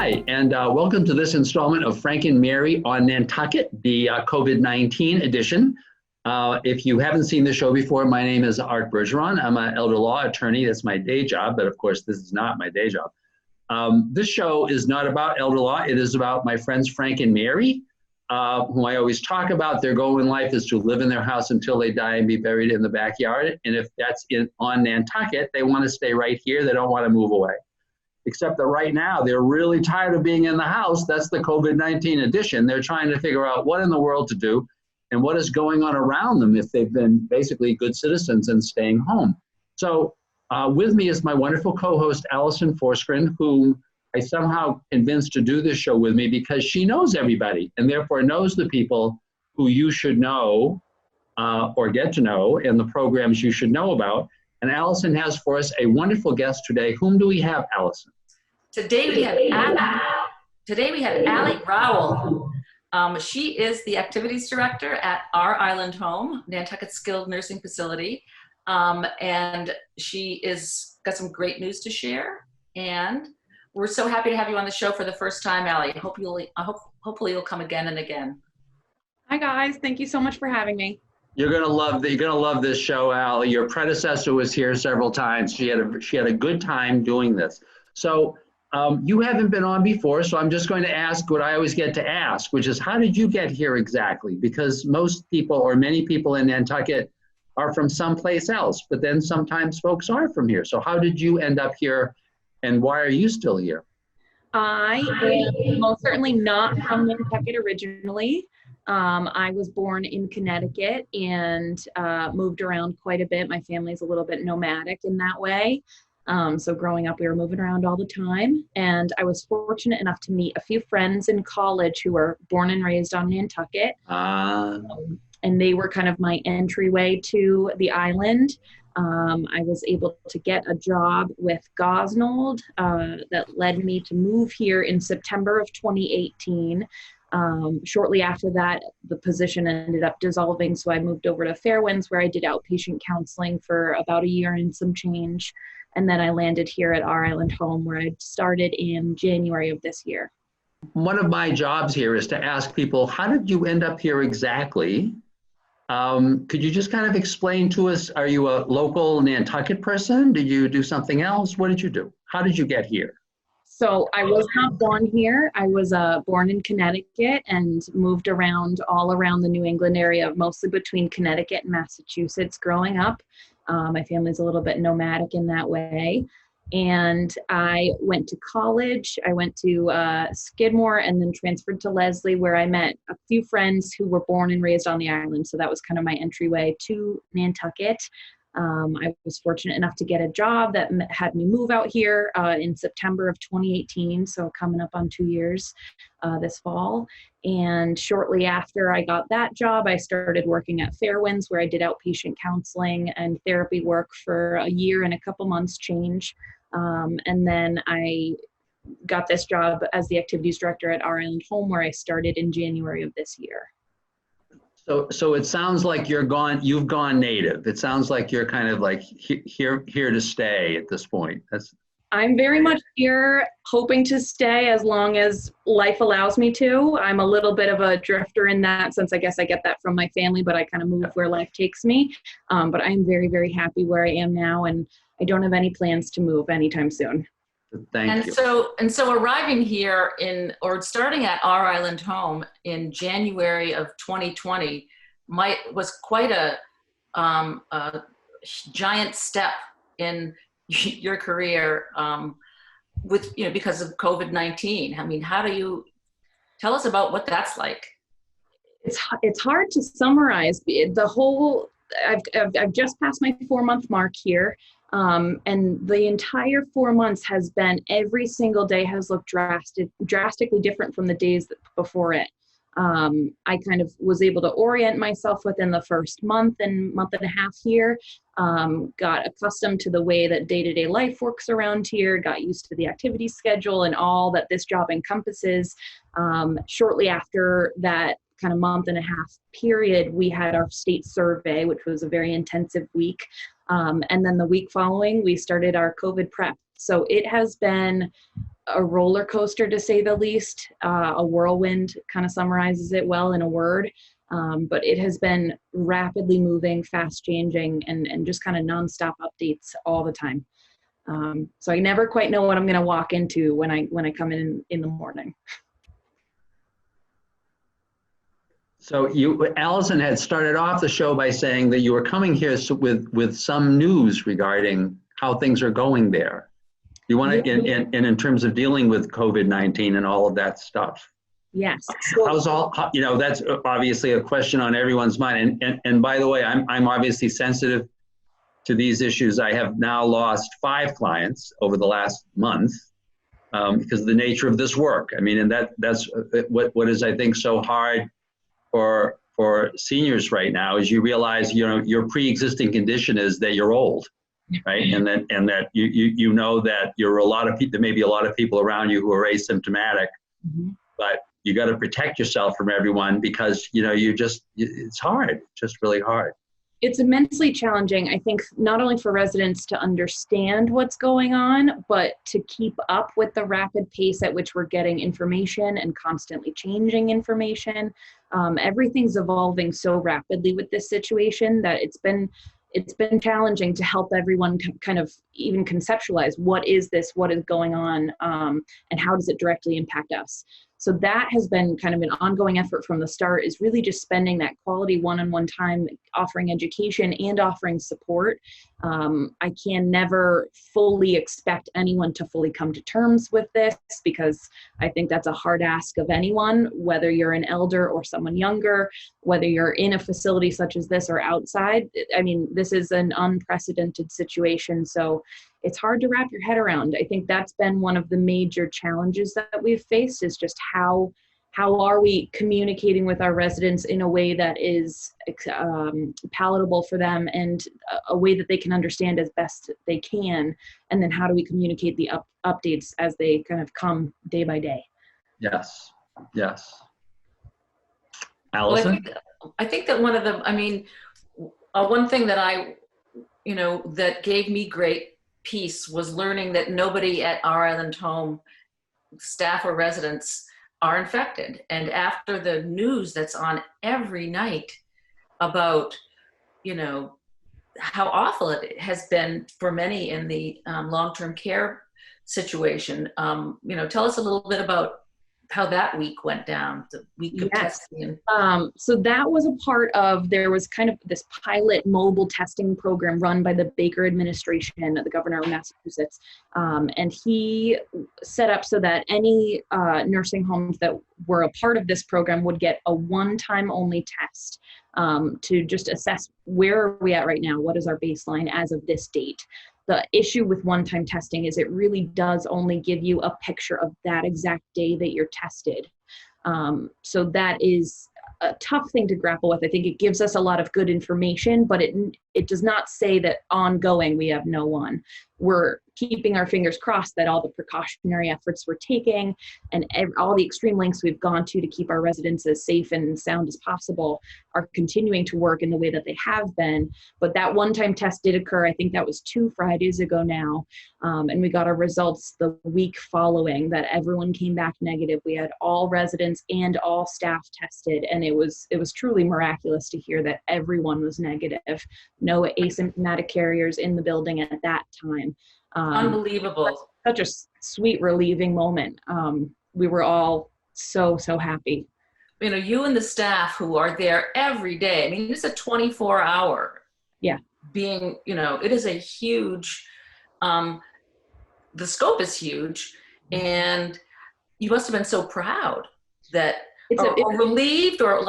Hi, and welcome to this installment of Frank and Mary on Nantucket, the COVID-19 edition. If you haven't seen the show before, my name is Art Bergeron. I'm an elder law attorney. That's my day job, but of course, this is not my day job. This show is not about elder law. It is about my friends Frank and Mary, who I always talk about. Their goal in life is to live in their house until they die and be buried in the backyard. And if that's on Nantucket, they want to stay right here. They don't want to move away. Except that right now, they're really tired of being in the house. That's the COVID-19 edition. They're trying to figure out what in the world to do and what is going on around them if they've been basically good citizens and staying home. So with me is my wonderful co-host, Allison Forsgren, whom I somehow convinced to do this show with me because she knows everybody and therefore knows the people who you should know or get to know and the programs you should know about. And Allison has for us a wonderful guest today. Whom do we have, Allison? Today we have Ally Rowell. She is the activities director at Our Island Home, Nantucket Skilled Nursing Facility. And she is got some great news to share. And we're so happy to have you on the show for the first time, Ally. Hopefully you'll come again and again. Hi guys, thank you so much for having me. You're gonna love this show, Ally. Your predecessor was here several times. She had a good time doing this. So you haven't been on before, so I'm just going to ask what I always get to ask, which is how did you get here exactly? Because most people or many people in Nantucket are from someplace else, but then sometimes folks are from here. So how did you end up here, and why are you still here? I am most certainly not from Nantucket originally. I was born in Connecticut and moved around quite a bit. My family's a little bit nomadic in that way. So growing up, we were moving around all the time. And I was fortunate enough to meet a few friends in college who were born and raised on Nantucket. And they were kind of my entryway to the island. I was able to get a job with Gosnold that led me to move here in September of 2018. Shortly after that, the position ended up dissolving, so I moved over to Fairwinds, where I did outpatient counseling for about a year and some change. And then I landed here at Our Island Home, where I started in January of this year. One of my jobs here is to ask people, how did you end up here exactly? Could you just kind of explain to us, are you a local Nantucket person? Did you do something else? What did you do? How did you get here? So I was not born here. I was born in Connecticut and moved around all around the New England area, mostly between Connecticut and Massachusetts growing up. My family's a little bit nomadic in that way. And I went to college. I went to Skidmore and then transferred to Leslie, where I met a few friends who were born and raised on the island. So that was kind of my entryway to Nantucket. I was fortunate enough to get a job that had me move out here in September of 2018, so coming up on 2 years this fall. And shortly after I got that job, I started working at Fairwinds, where I did outpatient counseling and therapy work for a year and a couple months change. And then I got this job as the activities director at Our Island Home, where I started in January of this year. So it sounds like you've gone native. It sounds like you're kind of like here to stay at this point. I'm very much here hoping to stay as long as life allows me to. I'm a little bit of a drifter in that sense. I guess I get that from my family, but I kind of move where life takes me. But I'm very, very happy where I am now, and I don't have any plans to move anytime soon. Thank you. So arriving here starting at Our Island Home in January of 2020 was quite a giant step in your career because of COVID-19. I mean, how do you tell us about what that's like? It's hard to summarize the whole. I've just passed my 4-month mark here. And the entire 4 months has been, every single day has looked drastically different from the days before it. I kind of was able to orient myself within the first month and a half here, got accustomed to the way that day-to-day life works around here, got used to the activity schedule and all that this job encompasses. Shortly after that kind of month and a half period, we had our state survey, which was a very intensive week. And then the week following, we started our COVID prep. So it has been a roller coaster, to say the least. A whirlwind kind of summarizes it well in a word. But it has been rapidly moving, fast changing, and just kind of nonstop updates all the time. So I never quite know what I'm going to walk into when I come in the morning. So Allison had started off the show by saying that you were coming here with some news regarding how things are going there. You want to, in terms of dealing with COVID-19 and all of that stuff. Yes. How's all, that's obviously a question on everyone's mind. And by the way, I'm obviously sensitive to these issues. I have now lost 5 clients over the last month because of the nature of this work. I mean, and that's what is, I think, so hard for seniors right now is you realize, your pre-existing condition is that you're old, right? And that you know that there may be a lot of people around you who are asymptomatic, but you got to protect yourself from everyone because, it's hard, it's just really hard. It's immensely challenging, I think, not only for residents to understand what's going on, but to keep up with the rapid pace at which we're getting information and constantly changing information. Everything's evolving so rapidly with this situation that it's been challenging to help everyone kind of even conceptualize what is this, what is going on, and how does it directly impact us. So that has been kind of an ongoing effort from the start, is really just spending that quality one-on-one time offering education and offering support. I can never fully expect anyone to fully come to terms with this because I think that's a hard ask of anyone, whether you're an elder or someone younger, whether you're in a facility such as this or outside. I mean, this is an unprecedented situation, so it's hard to wrap your head around. I think that's been one of the major challenges that we've faced, is just how are we communicating with our residents in a way that is palatable for them and a way that they can understand as best they can, and then how do we communicate the updates as they kind of come day by day. Yes. Allison? Well, I think that one thing that that gave me great peace was learning that nobody at our island home, staff or residents, are infected. And after the news that's on every night about, how awful it has been for many in the long-term care situation, tell us a little bit about how that week went down, the week of testing. So that was a part of, there was kind of this pilot mobile testing program run by the Baker administration, the governor of Massachusetts. And he set up so that any nursing homes that were a part of this program would get a one-time only test to just assess where are we at right now, what is our baseline as of this date. The issue with one-time testing is it really does only give you a picture of that exact day that you're tested. So that is a tough thing to grapple with. I think it gives us a lot of good information, but it does not say that ongoing we have no one. We're keeping our fingers crossed that all the precautionary efforts we're taking and all the extreme lengths we've gone to keep our residents as safe and sound as possible are continuing to work in the way that they have been. But that one-time test did occur. I think that was 2 Fridays ago now. And we got our results the week following that everyone came back negative. We had all residents and all staff tested. And it was truly miraculous to hear that everyone was negative. No asymptomatic carriers in the building at that time. Unbelievable. Such a sweet, relieving moment. We were all so happy. You and the staff who are there every day. I mean, it's a 24-hour. Yeah. Being, it is a huge, the scope is huge, and you must have been so proud that, or relieved, or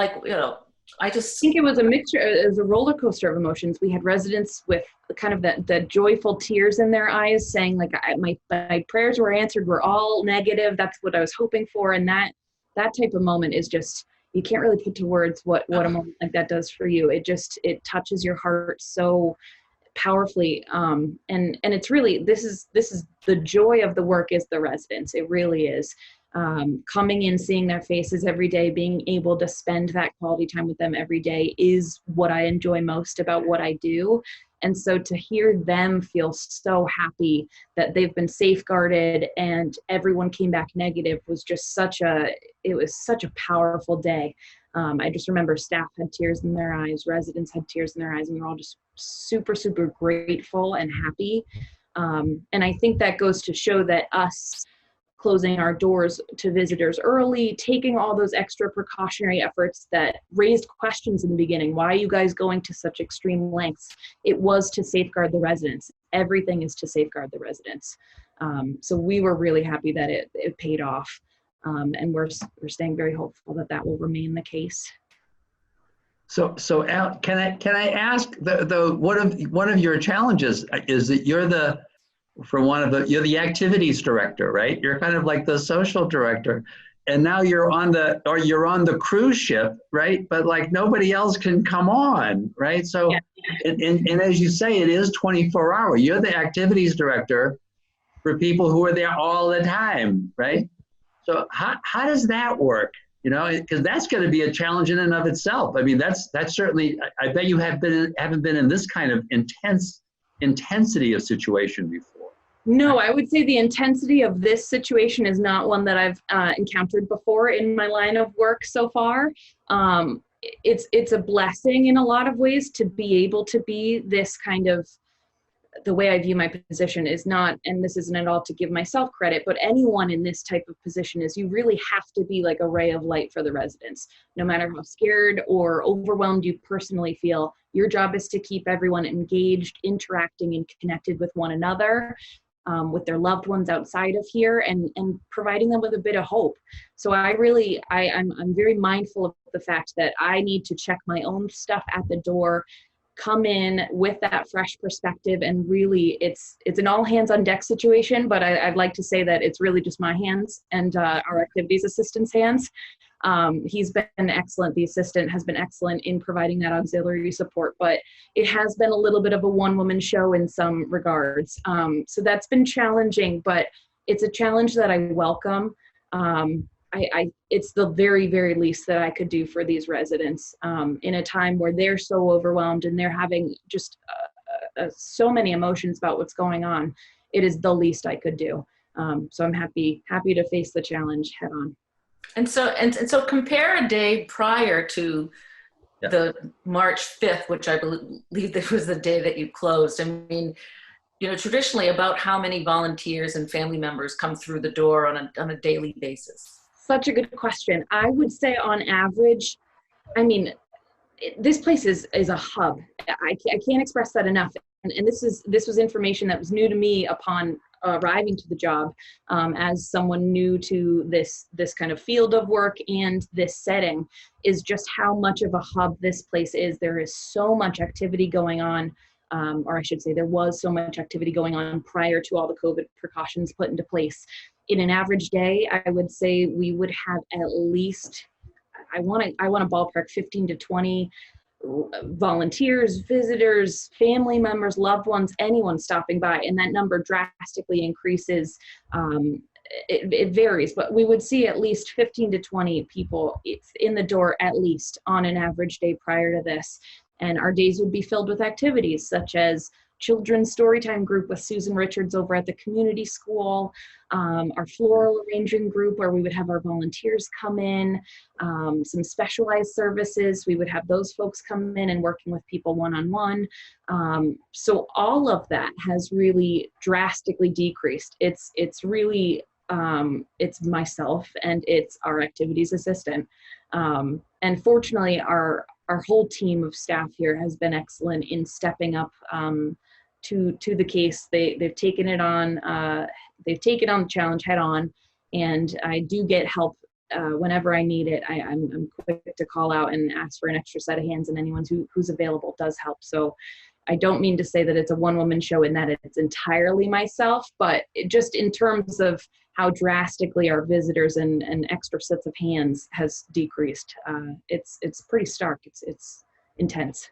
I think it was a mixture. It was a roller coaster of emotions. We had residents with kind of the joyful tears in their eyes saying my prayers were answered. We're all negative. That's what I was hoping for. And that type of moment is just, you can't really put to words what a moment like that does for you. It touches your heart so powerfully. And it's really, this is the joy of the work is the residents. It really is. Coming in, seeing their faces every day, being able to spend that quality time with them every day is what I enjoy most about what I do. And so to hear them feel so happy that they've been safeguarded and everyone came back negative was just such a powerful day. I just remember staff had tears in their eyes, residents had tears in their eyes, and we were all just super, super grateful and happy. And I think that goes to show that us closing our doors to visitors early, taking all those extra precautionary efforts that raised questions in the beginning. Why are you guys going to such extreme lengths? It was to safeguard the residents. Everything is to safeguard the residents. So we were really happy that it paid off. And we're staying very hopeful that that will remain the case. So Al, can I ask one of your challenges is that you're the activities director, right? You're kind of like the social director, and now you're on the cruise ship, right? But like nobody else can come on, right? So, yeah. and as you say, it is 24-hour. You're the activities director for people who are there all the time, right? So how does that work? You know, because that's going to be a challenge in and of itself. I mean, that's certainly. I bet you haven't been in this kind of intensity of situation before. No, I would say the intensity of this situation is not one that I've encountered before in my line of work so far. It's a blessing in a lot of ways to be able to be this kind of, the way I view my position is not, and this isn't at all to give myself credit, but anyone in this type of position is you really have to be like a ray of light for the residents. No matter how scared or overwhelmed you personally feel, your job is to keep everyone engaged, interacting, and connected with one another. With their loved ones outside of here, and providing them with a bit of hope. So I'm very mindful of the fact that I need to check my own stuff at the door, come in with that fresh perspective, and really it's an all hands on deck situation, but I'd like to say that it's really just my hands and our activities assistant's hands. He's been excellent. The assistant has been excellent in providing that auxiliary support, but it has been a little bit of a one-woman show in some regards. So that's been challenging, but it's a challenge that I welcome. It's the very, very least that I could do for these residents in a time where they're so overwhelmed and they're having just so many emotions about what's going on. It is the least I could do. So I'm happy to face the challenge head on. And so compare a day prior to the March 5th, which I believe this was the day that you closed. I mean, you know, traditionally about how many volunteers and family members come through the door on a daily basis? Such a good question. I would say on average, I mean, this place is a hub. I can't express that enough. And this was information that was new to me upon arriving to the job as someone new to this kind of field of work and this setting, is just how much of a hub this place is. There is so much activity going on, or I should say there was so much activity going on prior to all the COVID precautions put into place. In an average day, I would say we would have at least, I want to ballpark 15 to 20 volunteers, visitors, family members, loved ones, anyone stopping by, and that number drastically increases. It varies, but we would see at least 15 to 20 people in the door at least on an average day prior to this. And our days would be filled with activities such as children's storytime group with Susan Richards over at the community school, our floral arranging group where we would have our volunteers come in, some specialized services, we would have those folks come in and working with people one-on-one. So all of that has really drastically decreased. It's really, it's myself and it's our activities assistant. And fortunately, our whole team of staff here has been excellent in stepping up to the case. They've taken it on. They've taken on the challenge head on, and I do get help whenever I need it. I'm quick to call out and ask for an extra set of hands, and anyone who's available does help. So I don't mean to say that it's a one-woman show in that it's entirely myself, but just in terms of how drastically our visitors and extra sets of hands has decreased. It's pretty stark. It's intense.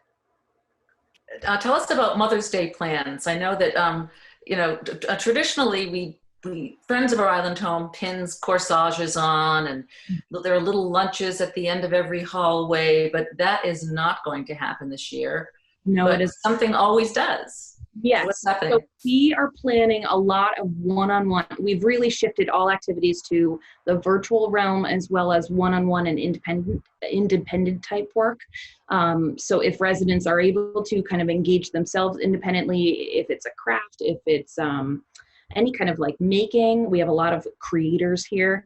Tell us about Mother's Day plans. I know that, you know, traditionally we Friends of Our Island Home pins corsages on, and there are little lunches at the end of every hallway, but that is not going to happen this year. No, but it is. something always does. Yes. What's happening? So we are planning a lot of one-on-one. We've really shifted all activities to the virtual realm as well as one-on-one and independent type work. So if residents are able to kind of engage themselves independently, if it's a craft, if it's any kind of like making, we have a lot of creators here.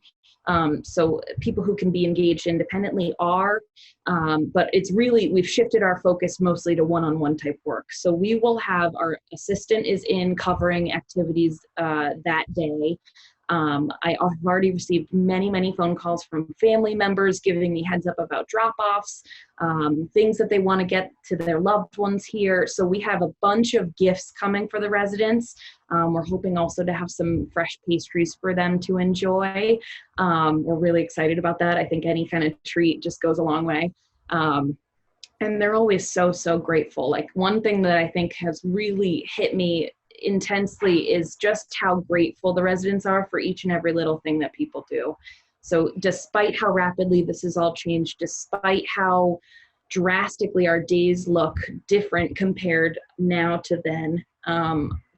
So people who can be engaged independently are, but it's really, we've shifted our focus mostly to one-on-one type work. So we will have our assistant is in covering activities that day. I have already received many phone calls from family members giving me heads up about drop-offs, things that they want to get to their loved ones here. So we have a bunch of gifts coming for the residents. We're hoping also to have some fresh pastries for them to enjoy. We're really excited about that. I think any kind of treat just goes a long way. And they're always so grateful. Like one thing that I think has really hit me intensely is just how grateful the residents are for each and every little thing that people do. So despite how rapidly this has all changed, despite how drastically our days look different compared now to then,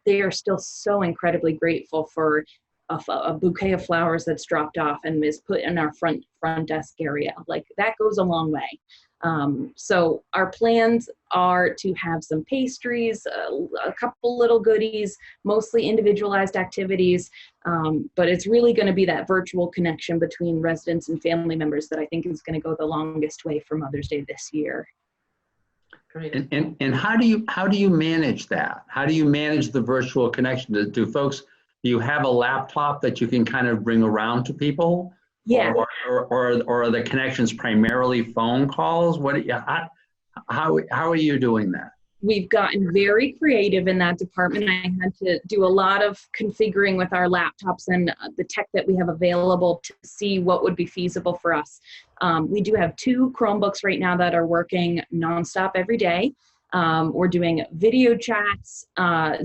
they are still so incredibly grateful for a bouquet of flowers that's dropped off and is put in our front desk area. Like that goes a long way. So our plans are to have some pastries, a couple little goodies, mostly individualized activities, but it's really going to be that virtual connection between residents and family members that I think is going to go the longest way for Mother's Day this year. Great. And how do you manage that? How do you manage the virtual connection? Do you have a laptop that you can kind of bring around to people? Yeah. Or are the connections primarily phone calls? How are you doing that? We've gotten very creative in that department. I had to do a lot of configuring with our laptops and the tech that we have available to see what would be feasible for us. We do have 2 Chromebooks right now that are working nonstop every day. We're doing video chats,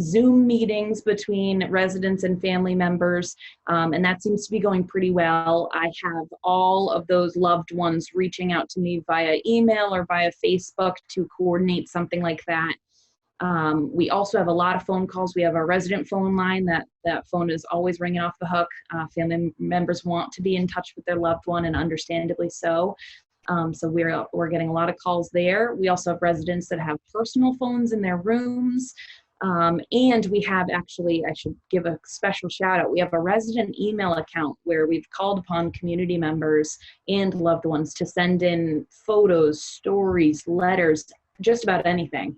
Zoom meetings between residents and family members, and that seems to be going pretty well. I have all of those loved ones reaching out to me via email or via Facebook to coordinate something like that. We also have a lot of phone calls. We have our resident phone line. That phone is always ringing off the hook. Family members want to be in touch with their loved one, and understandably so. So we're getting a lot of calls there. We also have residents that have personal phones in their rooms. And we have actually, I should give a special shout out. We have a resident email account where we've called upon community members and loved ones to send in photos, stories, letters, just about anything.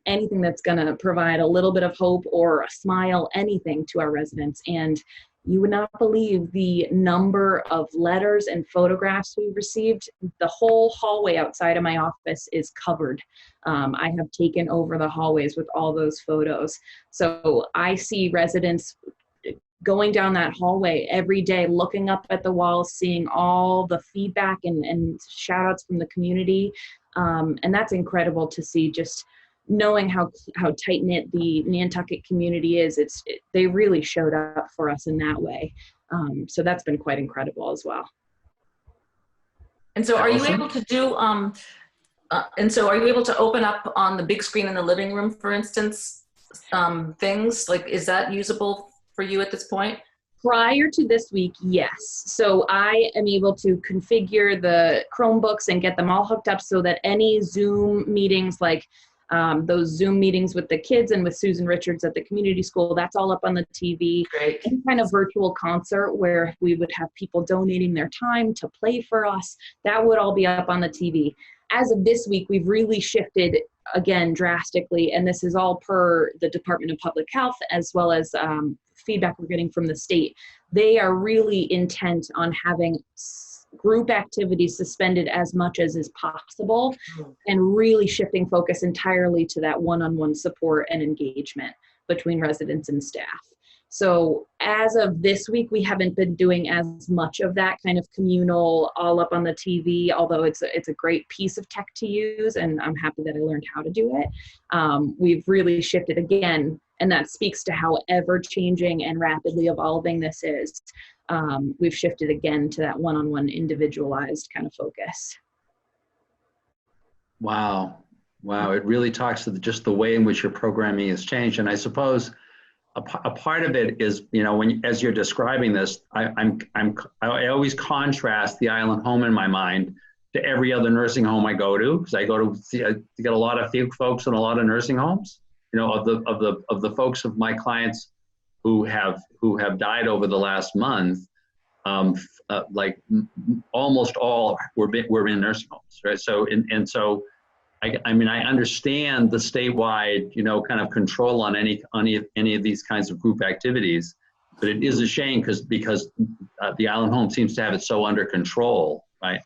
Anything that's going to provide a little bit of hope or a smile, anything to our residents. And you would not believe the number of letters and photographs we've received. The whole hallway outside of my office is covered. I have taken over the hallways with all those photos. So I see residents going down that hallway every day, looking up at the walls, seeing all the feedback and shout outs from the community. And that's incredible to see, just knowing how tight-knit the Nantucket community is. They really showed up for us in that way. So that's been quite incredible as well. And so are you able to do, are you able to open up on the big screen in the living room, for instance, things like, is that usable for you at this point? Prior to this week, yes. So I am able to configure the Chromebooks and get them all hooked up so that any Zoom meetings, like those Zoom meetings with the kids and with Susan Richards at the community school, that's all up on the TV. Great. Any kind of virtual concert where we would have people donating their time to play for us, that would all be up on the TV. As of this week, we've really shifted again drastically, and this is all per the Department of Public Health as well as feedback we're getting from the state. They are really intent on having group activities suspended as much as is possible and really shifting focus entirely to that one-on-one support and engagement between residents and staff. So as of this week, we haven't been doing as much of that kind of communal all up on the TV, although it's a great piece of tech to use, and I'm happy that I learned how to do it. We've really shifted again, and that speaks to how ever-changing and rapidly evolving this is. We've shifted again to that one-on-one individualized kind of focus. Wow. Wow, it really talks to just the way in which your programming has changed. And I suppose a part of it is, as you're describing this, I always contrast the Island Home in my mind to every other nursing home I go to, because I go to see, I get a lot of folks in a lot of nursing homes. Of the folks of my clients who have died over the last month, almost all were in nursing homes, right? So so I mean, I understand the statewide, kind of control on any of these kinds of group activities, but it is a shame because the Island Home seems to have it so under control, right?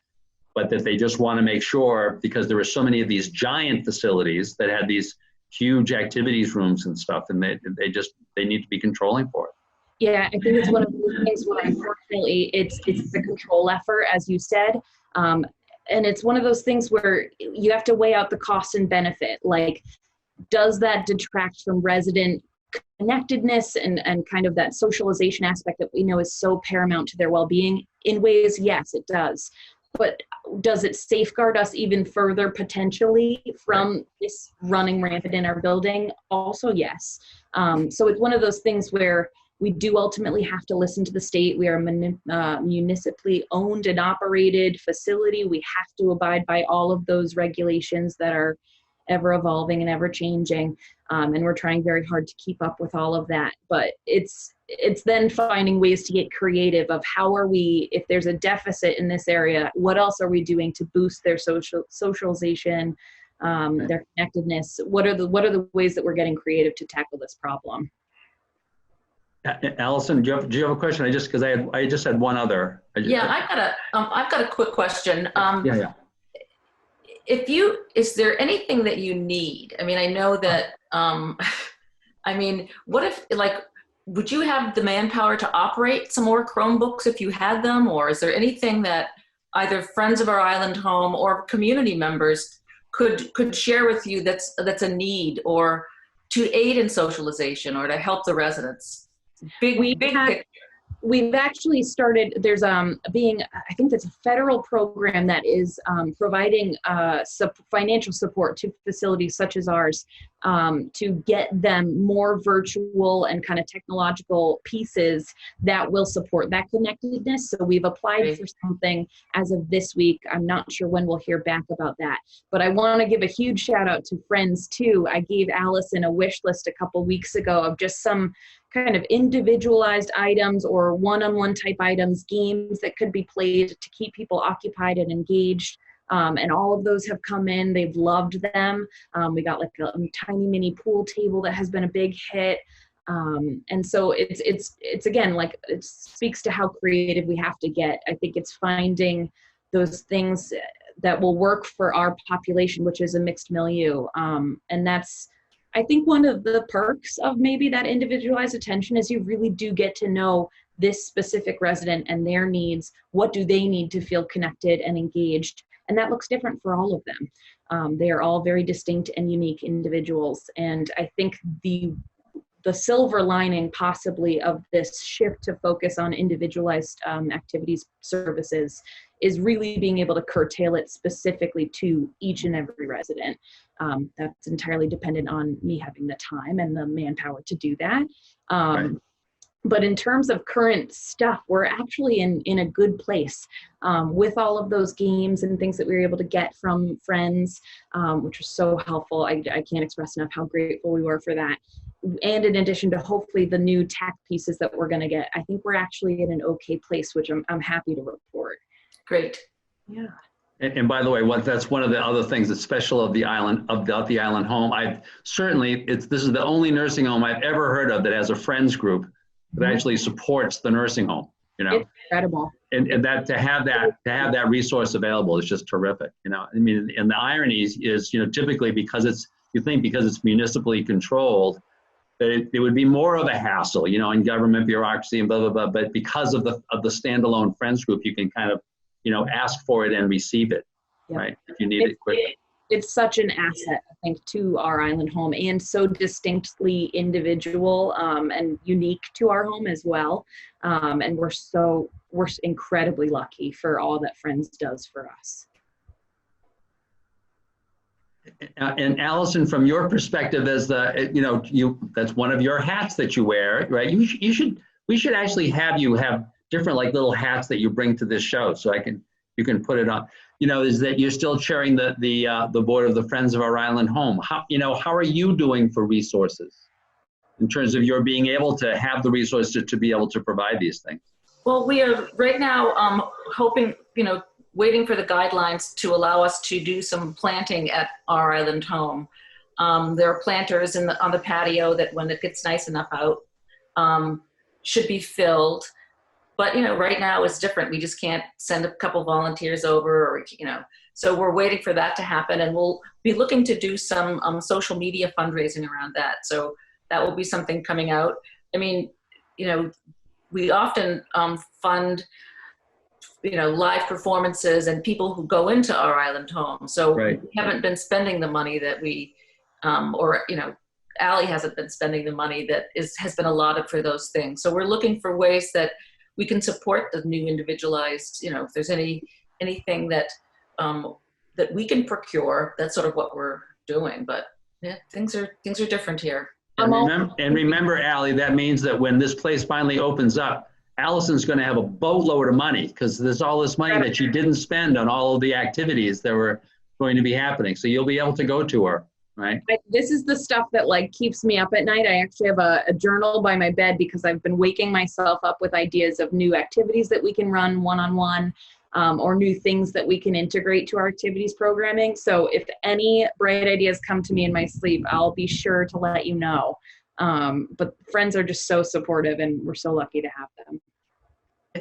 But that they just want to make sure, because there were so many of these giant facilities that had these huge activities rooms and stuff, and they need to be controlling for it. Yeah, I think it's one of those things where unfortunately it's the control effort, as you said. And it's one of those things where you have to weigh out the cost and benefit. Like, does that detract from resident connectedness and kind of that socialization aspect that we know is so paramount to their well-being? In ways, yes, it does. But does it safeguard us even further potentially from this running rampant in our building? Also, yes. So it's one of those things where we do ultimately have to listen to the state. We are a municipally owned and operated facility. We have to abide by all of those regulations that are ever evolving and ever changing. And we're trying very hard to keep up with all of that. But it's then finding ways to get creative of how are we, if there's a deficit in this area, what else are we doing to boost their socialization, their connectedness? What are the ways that we're getting creative to tackle this problem? Allison, do you have a question? Because I just had one other. I've got a quick question. Yeah. Is there anything that you need? I mean, I know that, what if, would you have the manpower to operate some more Chromebooks if you had them? Or is there anything that either friends of our Island Home or community members could share with you that's a need, or to aid in socialization or to help the residents? Big picture. We've actually started, there's I think that's a federal program that is providing financial support to facilities such as ours to get them more virtual and kind of technological pieces that will support that connectedness. So we've applied for something as of this week. I'm not sure when we'll hear back about that, but I want to give a huge shout out to friends too. I gave Allison a wish list a couple weeks ago of just some kind of individualized items or one-on-one type items, games that could be played to keep people occupied and engaged. And all of those have come in. They've loved them. We got like a tiny mini pool table that has been a big hit. And so it's again, like, it speaks to how creative we have to get. I think it's finding those things that will work for our population, which is a mixed milieu. And that's, I think, one of the perks of maybe that individualized attention is you really do get to know this specific resident and their needs. What do they need to feel connected and engaged? And that looks different for all of them. They are all very distinct and unique individuals. And I think the silver lining possibly of this shift to focus on individualized activities services is really being able to curtail it specifically to each and every resident. That's entirely dependent on me having the time and the manpower to do that. Right. But in terms of current stuff, we're actually in a good place with all of those games and things that we were able to get from friends, which was so helpful. I can't express enough how grateful we were for that. And in addition to hopefully the new tech pieces that we're going to get, I think we're actually in an okay place, which I'm happy to report. Great. Yeah. And by the way, that's one of the other things that's special of the Island Home. This is the only nursing home I've ever heard of that has a friends group that actually supports the nursing home. It's incredible. And that to have that resource available is just terrific. I mean, and the irony is, typically because it's municipally controlled, that it would be more of a hassle, in government bureaucracy and blah blah blah. But because of the standalone friends group, you can kind of ask for it and receive it, right? If you need it quickly. It's such an asset, I think, to our Island Home, and so distinctly individual and unique to our home as well. And we're incredibly lucky for all that Friends does for us. And Allison, from your perspective as that's one of your hats that you wear, right? We should actually have you have different like little hats that you bring to this show. So you can put it on, is that you're still chairing the board of the Friends of Our Island Home. How are you doing for resources in terms of your being able to have the resources to be able to provide these things? Well, we are right now hoping, waiting for the guidelines to allow us to do some planting at Our Island Home. There are planters on the patio that when it gets nice enough out, should be filled. But, right now it's different. We just can't send a couple volunteers over or, so we're waiting for that to happen. And we'll be looking to do some social media fundraising around that. So that will be something coming out. I mean, we often fund live performances and people who go into Our Island Home. So right. We haven't been spending the money that we, Ally hasn't been spending the money that has been allotted for those things. So we're looking for ways that we can support the new individualized, if there's anything that that we can procure, that's sort of what we're doing. But yeah, things are different here. And remember, Ally, that means that when this place finally opens up, Allison's going to have a boatload of money because there's all this money that she didn't spend on all of the activities that were going to be happening. So you'll be able to go to her, right? This is the stuff that keeps me up at night. I actually have a journal by my bed because I've been waking myself up with ideas of new activities that we can run one-on-one or new things that we can integrate to our activities programming. So if any bright ideas come to me in my sleep, I'll be sure to let you know. But friends are just so supportive and we're so lucky to have them.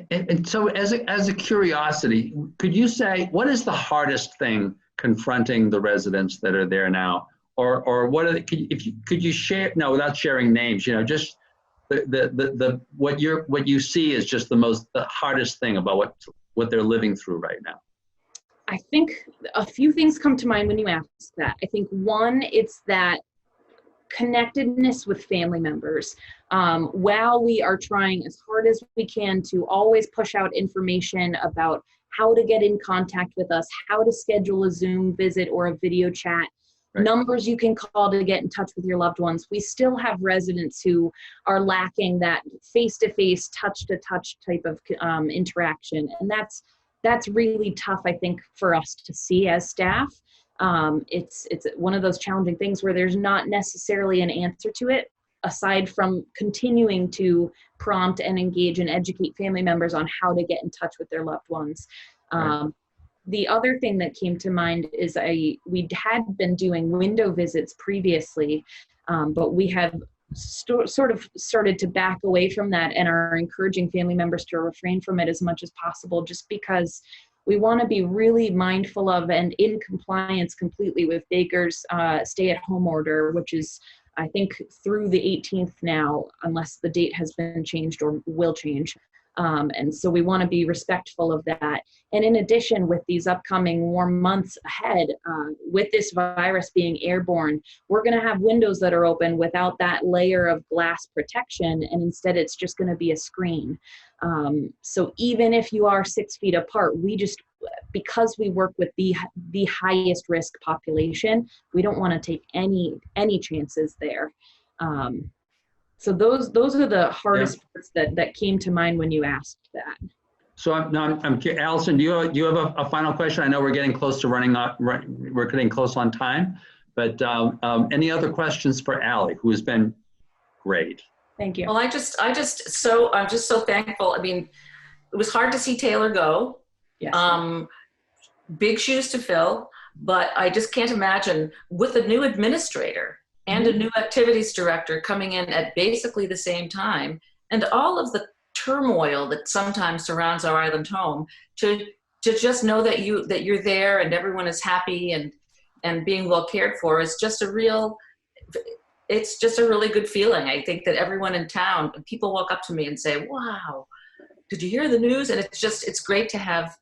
And so as a curiosity, could you say, what is the hardest thing confronting the residents that are there now? Or what are could you share, no, without sharing names, just what you see is just the hardest thing about what they're living through right now? I think a few things come to mind when you ask that. I think one, it's that connectedness with family members. While we are trying as hard as we can to always push out information about how to get in contact with us, how to schedule a Zoom visit or a video chat, right, numbers you can call to get in touch with your loved ones, we still have residents who are lacking that face-to-face, touch-to-touch type of interaction. And that's really tough, I think, for us to see as staff. It's one of those challenging things where there's not necessarily an answer to it, aside from continuing to prompt and engage and educate family members on how to get in touch with their loved ones. Right. The other thing that came to mind is we had been doing window visits previously, but we have sort of started to back away from that and are encouraging family members to refrain from it as much as possible, just because we want to be really mindful of and in compliance completely with Baker's stay-at-home order, which is, I think, through the 18th now, unless the date has been changed or will change. And so we want to be respectful of that. And in addition, with these upcoming warm months ahead, with this virus being airborne, we're going to have windows that are open without that layer of glass protection. And instead, it's just going to be a screen. So even if you are 6 feet apart, because we work with the highest risk population, we don't want to take any chances there. So those are the hardest parts that came to mind when you asked that. So I'm Allison, do you have a final question? I know we're getting close to we're getting close on time, but any other questions for Ally, who has been great? Thank you. Well, I'm just so thankful. I mean, it was hard to see Taylor go. Yes. Big shoes to fill, but I just can't imagine with a new administrator and a new activities director coming in at basically the same time, and all of the turmoil that sometimes surrounds Our Island Home, to just know that you're there and everyone is happy and being well cared for is just it's just a really good feeling. I think that everyone in town, people walk up to me and say, "Wow, did you hear the news?" And it's great to have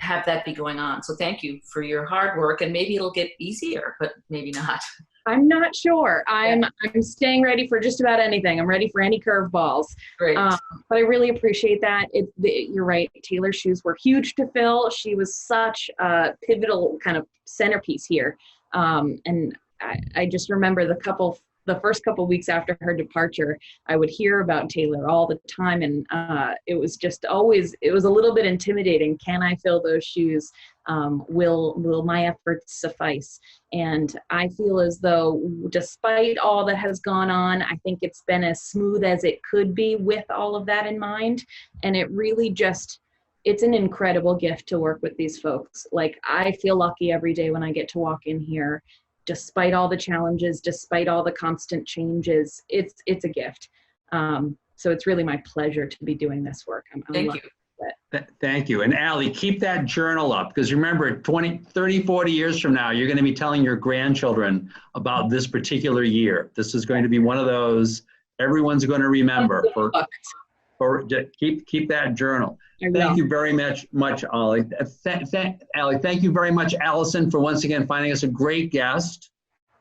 that be going on. So thank you for your hard work, and maybe it'll get easier, but maybe not. I'm not sure. I'm staying ready for just about anything. I'm ready for any curveballs. Great. But I really appreciate that. You're right. Taylor's shoes were huge to fill. She was such a pivotal kind of centerpiece here. And I just remember the first couple weeks after her departure, I would hear about Taylor all the time. And it was just always, it was a little bit intimidating. Can I fill those shoes? Will my efforts suffice? And I feel as though despite all that has gone on, I think it's been as smooth as it could be with all of that in mind. And it really just, it's an incredible gift to work with these folks. Like, I feel lucky every day when I get to walk in here. Despite all the challenges, despite all the constant changes, it's a gift. So it's really my pleasure to be doing this work. Thank you. Thank you. And Ally, keep that journal up, because remember, 20, 30, 40 years from now, you're going to be telling your grandchildren about this particular year. This is going to be one of those everyone's going to remember. Keep that journal. Thank you very much, Ally. Ally, thank you very much, Allison, for once again finding us a great guest.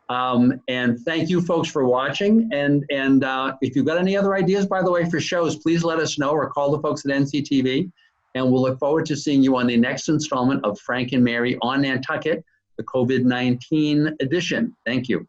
And thank you, folks, for watching. And if you've got any other ideas, by the way, for shows, please let us know or call the folks at NCTV. And we'll look forward to seeing you on the next installment of Frank and Mary on Nantucket, the COVID-19 edition. Thank you.